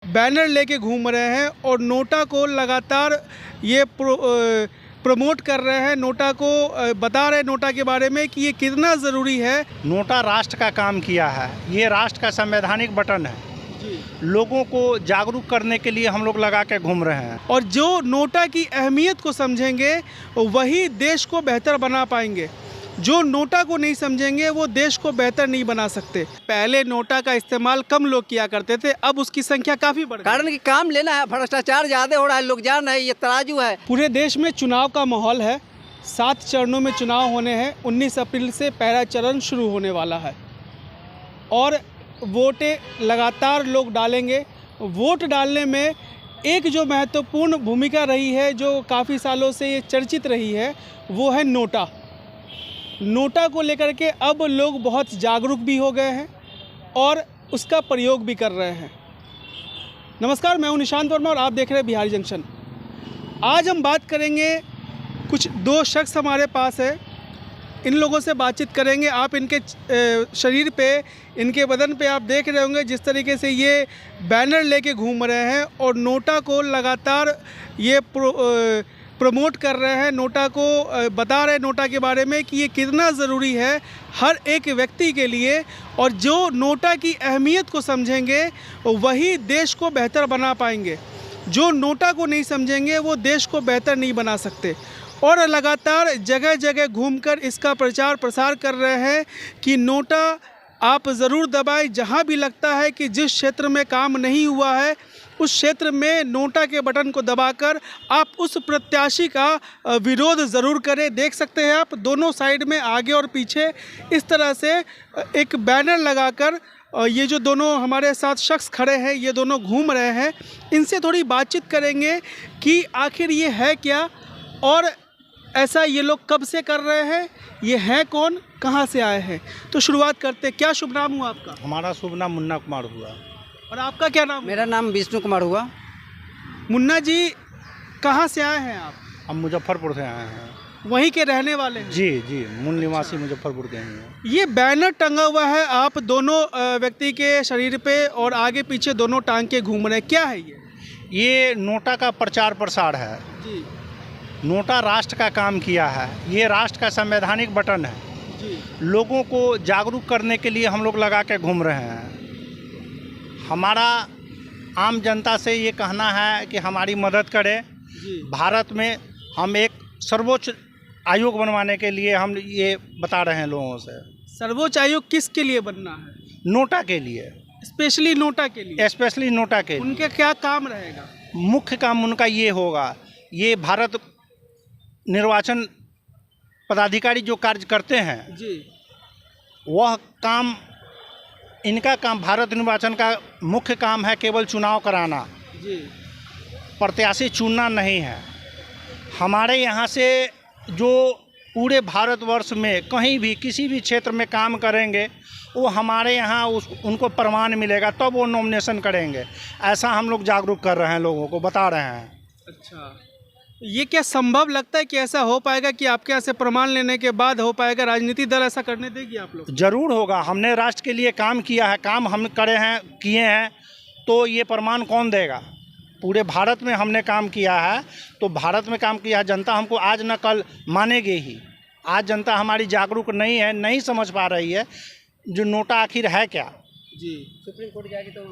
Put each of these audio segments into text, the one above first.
Banner लेके घूम रहे हैं और नोटा को लगातार ये प्रमोट कर रहे हैं, नोटा को बता रहे हैं नोटा के बारे में कि ये कितना ज़रूरी है। नोटा राष्ट्र का काम किया है, ये राष्ट्र का संवैधानिक बटन है जी। लोगों को जागरूक करने के लिए हम लोग लगा के घूम रहे हैं और जो नोटा की अहमियत को समझेंगे वही देश को बेहतर बना पाएंगे। जो नोटा को नहीं समझेंगे वो देश को बेहतर नहीं बना सकते। पहले नोटा का इस्तेमाल कम लोग किया करते थे, अब उसकी संख्या काफ़ी बढ़ गई। कारण कि काम लेना है, भ्रष्टाचार ज़्यादा हो रहा है, लोग जान रहे हैं, ये तराजू है। पूरे देश में चुनाव का माहौल है, 7 चरणों में चुनाव होने हैं। 19 अप्रैल से पहला चरण शुरू होने वाला है और वोटें लगातार लोग डालेंगे। वोट डालने में एक जो महत्वपूर्ण भूमिका रही है, जो काफ़ी सालों से ये चर्चित रही है, वो है नोटा। नोटा को लेकर के अब लोग बहुत जागरूक भी हो गए हैं और उसका प्रयोग भी कर रहे हैं। नमस्कार, मैं हूं निशांत वर्मा और आप देख रहे हैं बिहारी जंक्शन। आज हम बात करेंगे, कुछ 2 शख्स हमारे पास है, इन लोगों से बातचीत करेंगे। आप इनके शरीर पे, इनके बदन पे आप देख रहे होंगे जिस तरीके से ये बैनर लेके घूम रहे हैं और नोटा को लगातार ये प्रमोट कर रहे हैं, नोटा को बता रहे हैं नोटा के बारे में कि ये कितना ज़रूरी है हर एक व्यक्ति के लिए। और जो नोटा की अहमियत को समझेंगे वही देश को बेहतर बना पाएंगे। जो नोटा को नहीं समझेंगे वो देश को बेहतर नहीं बना सकते। और लगातार जगह जगह घूमकर इसका प्रचार प्रसार कर रहे हैं कि नोटा आप ज़रूर दबाएं। जहां भी लगता है कि जिस क्षेत्र में काम नहीं हुआ है उस क्षेत्र में नोटा के बटन को दबाकर आप उस प्रत्याशी का विरोध ज़रूर करें। देख सकते हैं आप दोनों साइड में, आगे और पीछे, इस तरह से एक बैनर लगाकर ये जो दोनों हमारे साथ शख्स खड़े हैं, ये दोनों घूम रहे हैं। इनसे थोड़ी बातचीत करेंगे कि आखिर ये है क्या और ऐसा ये लोग कब से कर रहे हैं, ये हैं कौन, कहाँ से आए हैं। तो शुरुआत करते हैं। क्या शुभ नाम हुआ आपका? हमारा शुभ नाम मुन्ना कुमार हुआ। और आपका क्या नाम? मेरा नाम विष्णु कुमार हुआ। मुन्ना जी, कहाँ से आए हैं आप? हम मुजफ्फरपुर से आए हैं। वहीं के रहने वाले हैं? जी जी, मूल निवासी मुजफ्फरपुर के हैं। ये बैनर टंगा हुआ है, आप दोनों व्यक्ति के शरीर पे और आगे पीछे दोनों टांग के घूम रहे हैं, क्या है ये नोटा का प्रचार प्रसार है जी। नोटा राष्ट्र का काम किया है, ये राष्ट्र का संवैधानिक बटन है जी। लोगों को जागरूक करने के लिए हम लोग लगा के घूम रहे हैं। हमारा आम जनता से ये कहना है कि हमारी मदद करें जी। भारत में हम एक सर्वोच्च आयोग बनवाने के लिए हम ये बता रहे हैं लोगों से। सर्वोच्च आयोग किसके लिए बनना है? नोटा के लिए, स्पेशली नोटा के लिए? स्पेशली नोटा के लिए। उनके क्या काम रहेगा? मुख्य काम उनका ये होगा, ये भारत निर्वाचन पदाधिकारी जो कार्य करते हैं जी, वह काम, इनका काम, भारत निर्वाचन का मुख्य काम है केवल चुनाव कराना जी। प्रत्याशी चुनना नहीं है। हमारे यहाँ से जो पूरे भारतवर्ष में कहीं भी किसी भी क्षेत्र में काम करेंगे वो हमारे यहाँ उनको प्रमाण मिलेगा, तब वो नॉमिनेशन करेंगे। ऐसा हम लोग जागरूक कर रहे हैं, लोगों को बता रहे हैं। अच्छा, ये क्या संभव लगता है कि ऐसा हो पाएगा कि आपके यहाँ से प्रमाण लेने के बाद हो पाएगा? राजनीतिक दल ऐसा करने देगी आप लोग? जरूर होगा। हमने राष्ट्र के लिए काम किया है, काम हम करे हैं, किए हैं, तो ये प्रमाण कौन देगा? पूरे भारत में हमने काम किया है, तो भारत में काम किया है, जनता हमको आज न कल मानेगी ही। आज जनता हमारी जागरूक नहीं है, नहीं समझ पा रही है जो नोटा आखिर है क्या जी। सुप्रीम कोर्ट जाएगी तो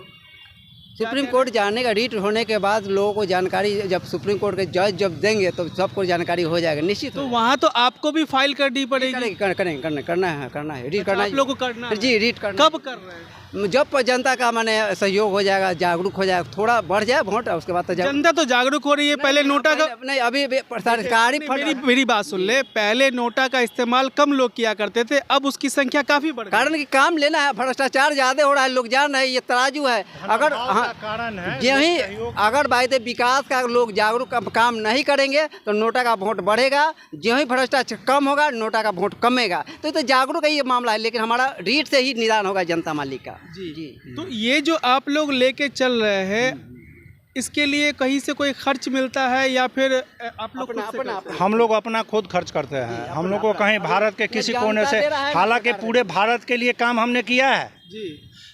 सुप्रीम कोर्ट जाने का, रीट होने के बाद लोगों को जानकारी, जब सुप्रीम कोर्ट के जज जब देंगे तो सबको जानकारी हो जाएगा निश्चित। तो वहाँ तो आपको भी फाइल करनी पड़ेगी? करना है, रीट करना है। आप लोगों को करना है जी, रीट करना। कब कर रहे हैं? जब जनता का माने सहयोग हो जाएगा, जागरूक हो जाएगा, थोड़ा बढ़ जाए वोट, उसके बाद तो जनता तो जागरूक हो रही है। पहले नोटा का नहीं, अभी सरकारी मेरी बात सुन ले, पहले नोटा का इस्तेमाल कम लोग किया करते थे, अब उसकी संख्या काफी बढ़ गई। कारण कि काम लेना है, भ्रष्टाचार ज्यादा हो रहा है, लोग जान रहे हैं, ये तराजू है। अगर कारण है यही, अगर बात विकास का लोग जागरूक काम नहीं करेंगे तो नोटा का वोट बढ़ेगा। जो ही भ्रष्टाचार कम होगा, नोटा का वोट कमेगा। तो जागरूक है ये मामला है, लेकिन हमारा रीट से ही निदान होगा जनता मालिक का। जी जी। तो ये जो आप लोग लेके चल रहे हैं, इसके लिए कहीं से कोई खर्च मिलता है या फिर आप लोग अपना? हम लोग अपना खुद खर्च करते हैं। हम लोग को कहीं भारत के किसी कोने से, हालांकि पूरे भारत के लिए काम हमने किया है जी।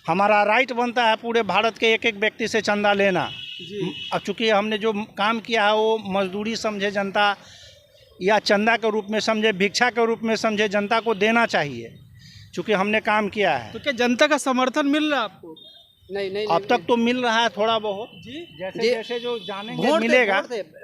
हमारा राइट बनता है पूरे भारत के एक एक व्यक्ति से चंदा लेना। अब चूँकि हमने जो काम किया है वो मजदूरी समझे जनता, या चंदा के रूप में समझे, भिक्षा के रूप में समझे, जनता को देना चाहिए चूँकि हमने काम किया है। तो क्या जनता का समर्थन मिल रहा है आपको? नहीं अब तक तो मिल रहा है थोड़ा बहुत जी। जैसे जैसे जो जानेंगे मिलेगा।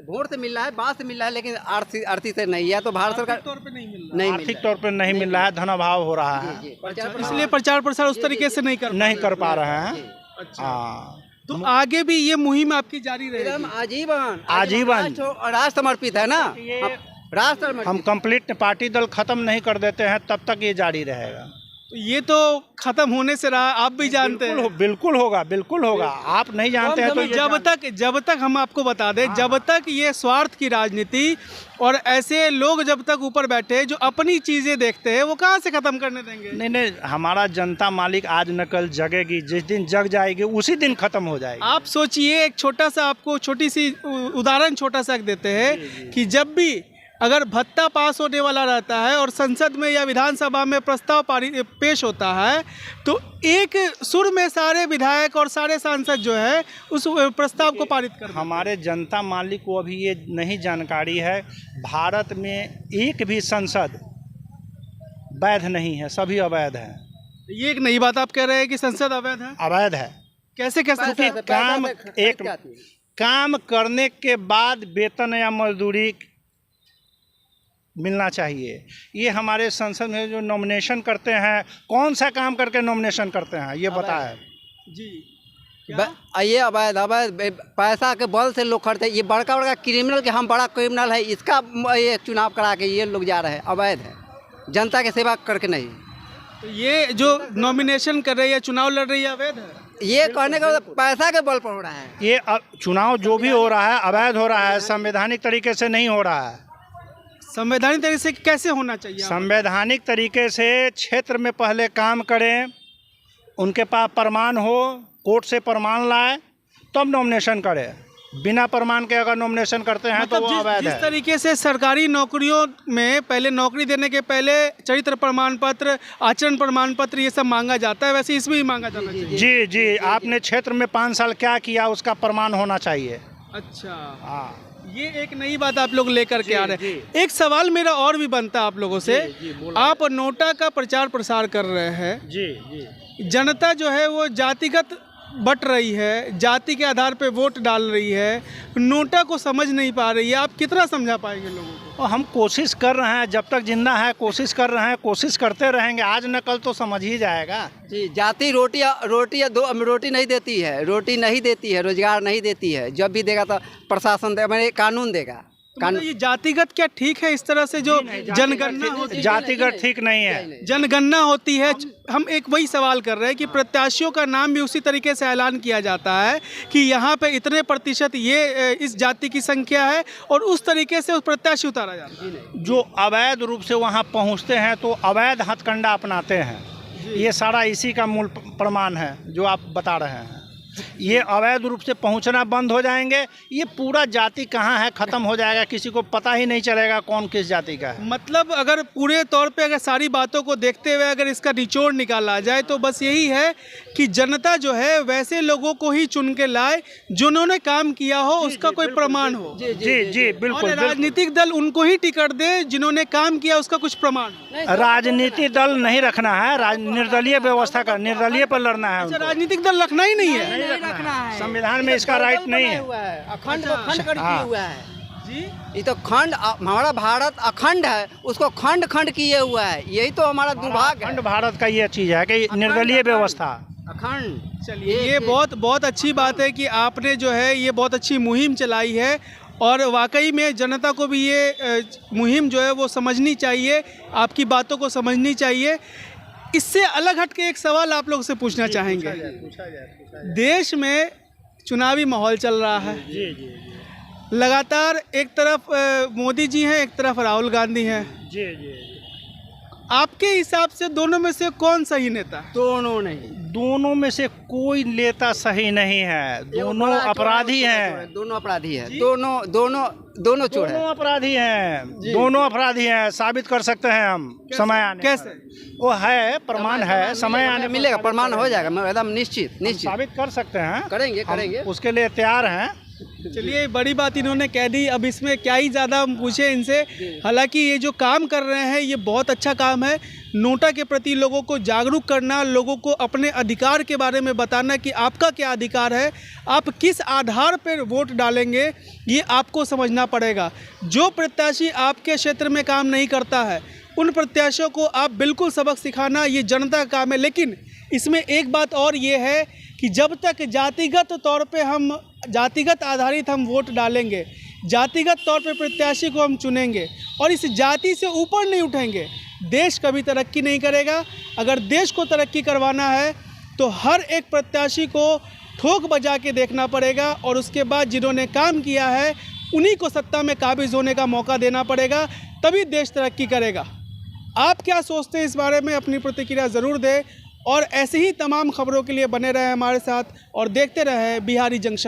वोट से मिल रहा है, बात से मिल रहा है, लेकिन आर्थिक से नहीं है। तो भारत सरकार तौर पे नहीं मिल रहा, नहीं आर्थिक तौर पर नहीं मिल रहा है, धनाभाव हो रहा है, इसलिए प्रचार प्रसार उस तरीके से नहीं कर पा रहे हैं। अच्छा। हाँ, तो आगे भी ये मुहिम आपकी जारी रहेगी? एकदम आजीवन आजीवन राष्ट्र समर्पित है ना, ये राष्ट्र हम कंप्लीट पार्टी दल खत्म नहीं कर देते हैं तब तक ये जारी रहेगा। तो ये तो खत्म होने से रहा, आप भी जानते हैं। बिल्कुल होगा। आप नहीं जानते हैं तो जब तक हम आपको बता दें, जब तक ये स्वार्थ की राजनीति और ऐसे लोग जब तक ऊपर बैठे जो अपनी चीजें देखते हैं, वो कहाँ से खत्म करने देंगे? नहीं, हमारा जनता मालिक आज न कल जगेगी, जिस दिन जग जाएगी उसी दिन खत्म हो जाएगी। आप सोचिए, एक छोटा सा आपको छोटी सी उदाहरण छोटा सा देते हैं कि जब भी अगर भत्ता पास होने वाला रहता है और संसद में या विधानसभा में प्रस्ताव पेश होता है, तो एक सुर में सारे विधायक और सारे सांसद जो है उस प्रस्ताव को पारित कर। हमारे जनता मालिक को अभी ये नहीं जानकारी है, भारत में एक भी संसद वैध नहीं है, सभी अवैध है। ये एक नई बात आप कह रहे हैं कि संसद अवैध है? अवैध है। कैसे? काम करने के बाद वेतन या मजदूरी मिलना चाहिए। ये हमारे संसद में जो नॉमिनेशन करते हैं, कौन सा काम करके नॉमिनेशन करते हैं ये बताएं जी। ये अवैध पैसा के बल से लोग खरीदते। ये बड़का क्रिमिनल के हम बड़ा क्रिमिनल है, इसका ये चुनाव करा के ये लोग जा रहे हैं, अवैध है, जनता की सेवा करके नहीं। तो ये जो नॉमिनेशन कर रहे हैं या चुनाव लड़ रही है, अवैध है? ये कहने का पैसा के बल पर हो रहा है। ये चुनाव जो भी हो रहा है अवैध हो रहा है, संवैधानिक तरीके से नहीं हो रहा है। संवैधानिक तरीके से कैसे होना चाहिए? संवैधानिक तरीके से क्षेत्र में पहले काम करें, उनके पास प्रमाण हो, कोर्ट से प्रमाण लाए तब नॉमिनेशन करें। बिना प्रमाण के अगर नॉमिनेशन करते हैं तो वो अवैध है। जिस तरीके से सरकारी नौकरियों में पहले नौकरी देने के पहले चरित्र प्रमाण पत्र, आचरण प्रमाण पत्र ये सब मांगा जाता है, वैसे इसमें भी मांगा जाना चाहिए। जी, आपने क्षेत्र में 5 साल क्या किया उसका प्रमाण होना चाहिए। अच्छा, हाँ, ये एक नई बात आप लोग लेकर के आ रहे हैं। एक सवाल मेरा और भी बनता है आप लोगों से। आप नोटा का प्रचार प्रसार कर रहे हैं। जी। जनता जो है वो जातिगत बट रही है, जाति के आधार पे वोट डाल रही है, नोटा को समझ नहीं पा रही है। आप कितना समझा पाएंगे लोगों को? और हम कोशिश कर रहे हैं, जब तक जिंदा है कोशिश कर रहे हैं, कोशिश करते रहेंगे, आज न कल तो समझ ही जाएगा। जी, जाति रोटी नहीं देती है, रोजगार नहीं देती है। जब भी देगा तो प्रशासन मैंने कानून देगा। तो ये जातिगत क्या ठीक है? इस तरह से जो जनगणना होती है, जातिगत ठीक नहीं है। जनगणना होती है, हम एक वही सवाल कर रहे हैं कि प्रत्याशियों का नाम भी उसी तरीके से ऐलान किया जाता है कि यहाँ पे इतने प्रतिशत ये इस जाति की संख्या है और उस तरीके से उस प्रत्याशी उतारा जाता है। जो अवैध रूप से वहाँ पहुँचते हैं तो अवैध हथकंडा अपनाते हैं। ये सारा इसी का मूल प्रमाण है जो आप बता रहे हैं। ये अवैध रूप से पहुंचना बंद हो जाएंगे, ये पूरा जाति कहाँ है खत्म हो जाएगा, किसी को पता ही नहीं चलेगा कौन किस जाति का है। मतलब अगर पूरे तौर पे अगर सारी बातों को देखते हुए अगर इसका निचोड़ निकाला जाए तो बस यही है कि जनता जो है वैसे लोगों को ही चुन के लाए जिन्होंने काम किया हो, उसका कोई प्रमाण हो। जी, बिल्कुल। राजनीतिक दल उनको ही टिकट दे जिन्होंने काम किया, उसका कुछ प्रमाण हो। राजनीतिक दल नहीं रखना है, निर्दलीय व्यवस्था का, निर्दलीय पर लड़ना है। राजनीतिक दल रखना ही नहीं है, संविधान में इसका राइट नहीं है। अखंड किए हुआ है जी। ये तो खंड, हमारा भारत अखंड है, उसको खंड किए हुआ है। यही तो हमारा दुर्भाग्य है। अखंड भारत का ये चीज है कि निर्दलीय व्यवस्था अखंड। चलिए, ये बहुत अच्छी बात है कि आपने जो है ये बहुत अच्छी मुहिम चलाई है और वाकई में जनता को भी ये मुहिम जो है वो समझनी चाहिए, आपकी बातों को समझनी चाहिए। इससे अलग हट के एक सवाल आप लोग से पूछना चाहेंगे। देश में चुनावी माहौल चल रहा है। जी। लगातार एक तरफ मोदी जी हैं, एक तरफ राहुल गांधी हैं। जी। आपके हिसाब से दोनों में से कौन सही नेता? दोनों नहीं, दोनों में से कोई नेता सही नहीं है, दोनों अपराधी हैं। दोनों अपराधी हैं, दोनों चोर हैं। दोनों अपराधी हैं, दोनों अपराधी हैं, साबित कर सकते हैं हम समय आने कैसे? वो है, प्रमाण है, समय आने पर मिलेगा, साबित प्रमाण हो करेंगे। जाएगा, एकदम निश्चित हम निश्चित साबित कर सकते हैं, करेंगे हम करेंगे। उसके लिए तैयार हैं। चलिए, बड़ी बात इन्होंने कह दी, अब इसमें क्या ही ज़्यादा हम पूछे इनसे। हालांकि ये जो काम कर रहे हैं ये बहुत अच्छा काम है, नोटा के प्रति लोगों को जागरूक करना, लोगों को अपने अधिकार के बारे में बताना कि आपका क्या अधिकार है, आप किस आधार पर वोट डालेंगे, ये आपको समझना पड़ेगा। जो प्रत्याशी आपके क्षेत्र में काम नहीं करता है उन प्रत्याशियों को आप बिल्कुल सबक सिखाना ये जनता का काम है। लेकिन इसमें एक बात और ये है कि जब तक जातिगत तौर पे हम जातिगत आधारित हम वोट डालेंगे, जातिगत तौर पे प्रत्याशी को हम चुनेंगे और इस जाति से ऊपर नहीं उठेंगे, देश कभी तरक्की नहीं करेगा। अगर देश को तरक्की करवाना है तो हर एक प्रत्याशी को ठोक बजा के देखना पड़ेगा और उसके बाद जिन्होंने काम किया है उन्हीं को सत्ता में काबिज होने का मौका देना पड़ेगा, तभी देश तरक्की करेगा। आप क्या सोचते हैं इस बारे में? अपनी प्रतिक्रिया ज़रूर दें और ऐसे ही तमाम खबरों के लिए बने रहें हमारे साथ और देखते रहें बिहारी जंक्शन।